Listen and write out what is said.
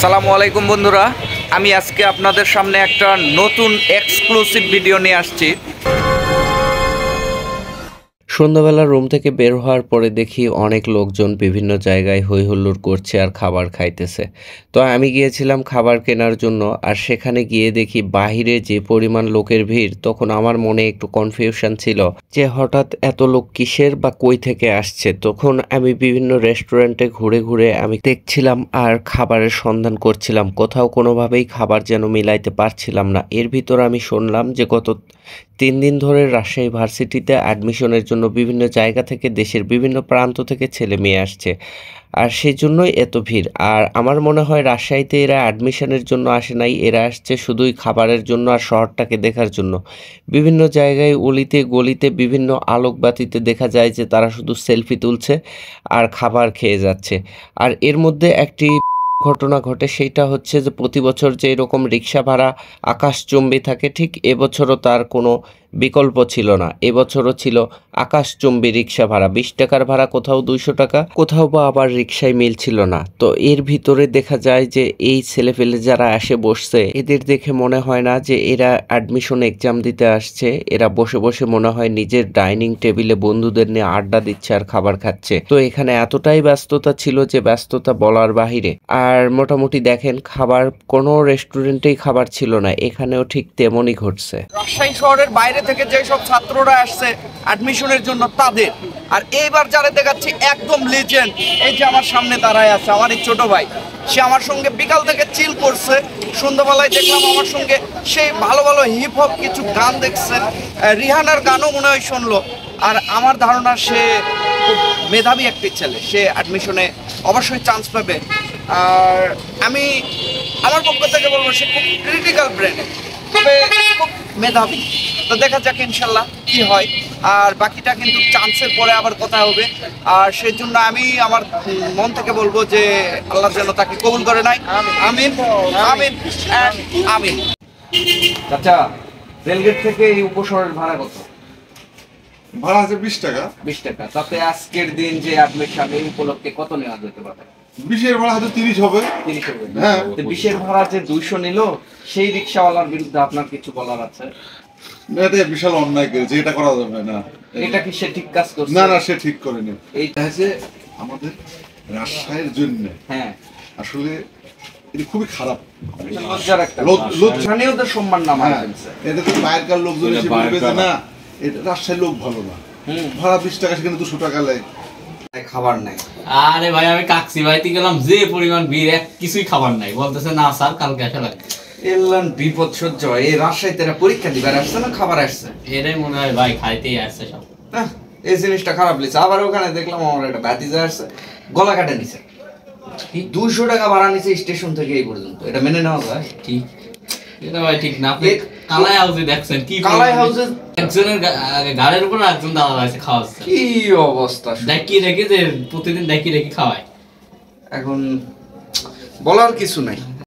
আসসালামু আলাইকুম বন্ধুরা, আমি আজকে আপনাদের সামনে একটা নতুন এক্সক্লুসিভ ভিডিও নিয়ে আসছি। সন্ধ্যাবেলা রুম থেকে বের হওয়ার পরে দেখি অনেক লোকজন বিভিন্ন জায়গায় হই হুল্লোড় করছে আর খাবার খাইতেছে। তো আমি গিয়েছিলাম খাবার কেনার জন্য, আর সেখানে গিয়ে দেখি বাহিরে যে পরিমাণ লোকের ভিড়, তখন আমার মনে একটু কনফিউশন ছিল যে হঠাৎ এত লোক কিসের বা কই থেকে আসছে। তখন আমি বিভিন্ন রেস্টুরেন্টে ঘুরে ঘুরে আমি দেখছিলাম আর খাবারের সন্ধান করছিলাম, কোথাও কোনোভাবেই খাবার যেন মিলাইতে পারছিলাম না। এর ভিতর আমি শুনলাম যে গত 3 দিন ধরে রাজশাহী ভার্সিটিতে অ্যাডমিশনের জন্য বিভিন্ন জায়গা থেকে দেশের বিভিন্ন প্রান্ত থেকে ছেলে মেয়ে আসছে, আর সেই জন্যই এত ভিড়। আর আমার মনে হয় রাজশাহীতে এরা অ্যাডমিশনের জন্য আসে নাই, এরা আসছে শুধুই খাবারের জন্য আর শহরটাকে দেখার জন্য। বিভিন্ন জায়গায় অলিতে গলিতে বিভিন্ন আলোকবাতিতে দেখা যায় যে তারা শুধু সেলফি তুলছে আর খাবার খেয়ে যাচ্ছে। আর এর মধ্যে একটি ঘটনা ঘটে, সেইটা হচ্ছে যে প্রতি বছর যে এরকম রিক্সা ভাড়া আকাশচুম্বী থাকে, ঠিক এবছরও তার কোনো বিকল্প ছিল না। এবছরও ছিল আকাশচুম্বী রিক্সা ভাড়া। 20 টাকার ভাড়া, কোথাও 200 টাকা, কোথাও বা আবার রিক্সায় মিলছিল না। তো এর ভিতরে দেখা যায় যে এই ছেলেপেলে যারা আসে বসছে, এদের দেখে মনে হয় না যে এরা অ্যাডমিশন এক্সাম দিতে আসছে। এরা বসে বসে মনে হয় নিজের ডাইনিং টেবিলে বন্ধুদের নিয়ে আড্ডা দিচ্ছে আর খাবার খাচ্ছে। তো এখানে এতটাই ব্যস্ততা ছিল যে ব্যস্ততা বলার বাহিরে। আর মোটামুটি দেখেন, খাবার কোনো রেস্টুরেন্টেই খাবার ছিল না, এখানেও ঠিক তেমনই ঘটছে। রাজশাহী শহরের বাইরে থেকে যেসব ছাত্ররা আসছে অ্যাডমিশনের জন্য তাদের, আর এইবার যারা দেখাচ্ছি একদম লিজেন্ড, এই যে আমার সামনে দাঁড়ায় আছে আমার এই ছোট ভাই, সে আমার সঙ্গে বিকাল থেকে চিল করছে। সন্ধ্যাবেলায় দেখলাম আমার সঙ্গে সেই ভালো ভালো হিপ হপ কিছু গান দেখছে, রিহানার গানও মনে হয় শুনলো। আর আমার ধারণা সে খুব মেধাবী একটি ছেলে, সে অ্যাডমিশনে অবশ্যই চান্স পাবে। আর আমি আমার পক্ষ থেকে বলবো সে খুব ক্রিটিক্যাল ব্রেনে, তবে খুব মেধাবী। তো দেখা যাক ইনশাল্লাহ কি হয়। আর বাকিটা কিন্তু চান্সের পরে আবার কথা হবে। আর সেই জন্য আমি আমার মন থেকে বলবো যে আল্লাহ যেন তাকে কবুল করে নাই। আমিন আমিন আমিন। আচ্ছা, রেলগেট থেকে এই উপশহরের ভাড়া কত? ভাড়া আছে 20 টাকা। 20 টাকা। তাতে আজকের দিন যে অ্যাডমিশন, এই উপলক্ষে কত নেওয়া যেতে পারে? 20-এর ভাড়া হয়তো 30 হবে। 30 হবে। হ্যাঁ। 20-এর ভাড়া যে 200 নিল, সেই রিক্সাওয়ালার বিরুদ্ধে আপনার কিছু বলার আছে? এটা বিশাল অন্যায় করেছে, এটা করা যাবে না। এটা কি সে ঠিক কাজ করছে? না না, সে ঠিক করেনি। এইটা হচ্ছে আমাদের রাজশাহীর জন্য হ্যাঁ আসলে এটা খুবই খারাপ। লজ্জার একটা স্থানীয়দের সম্মান নামায় ফেলছে। এটা তো বাইরেকার লোকজন এসে বলবে যে না, এটা রাজশাহীর লোক ভালো না। ভাড়া 20 টাকা, সেখানে 200 টাকা লাগে, খাবার নাই। আরে ভাই, আমি কাকসি বাড়িতে গেলাম, যে পরিমাণ ভিড়, এক কিছুই খাবার নাই। বলতেছে না স্যার, কালকে আসা লাগবে। এলাম বিপদ সহ্য। এই রাজশাহীতে এরা পরীক্ষা দিবার আসছে না খাবার আসছে? এটাই মনে হয় ভাই, খাইতেই আসছে সব। এই জিনিসটা খারাপ লাগছে। আবার ওখানে দেখলাম আমার একটা ভাতিজা আসছে, গলা কাটে নিছে। 200 টাকা ভাড়া নিছে স্টেশন থেকে এই পর্যন্ত। এটা মেনে নেওয়া যায়? ঠিক, এটা ভাই ঠিক না। আপনি কালাই হাউসে দেখছেন কি? কালাই হাউসে একজনের গাড়ির উপর একজন দাঁড়া আছে খাওয়াচ্ছে। কি অবস্থা! দেখি রেখে যে প্রতিদিন দেখি রেখে খাওয়ায়। এখন বলার কিছু নাই।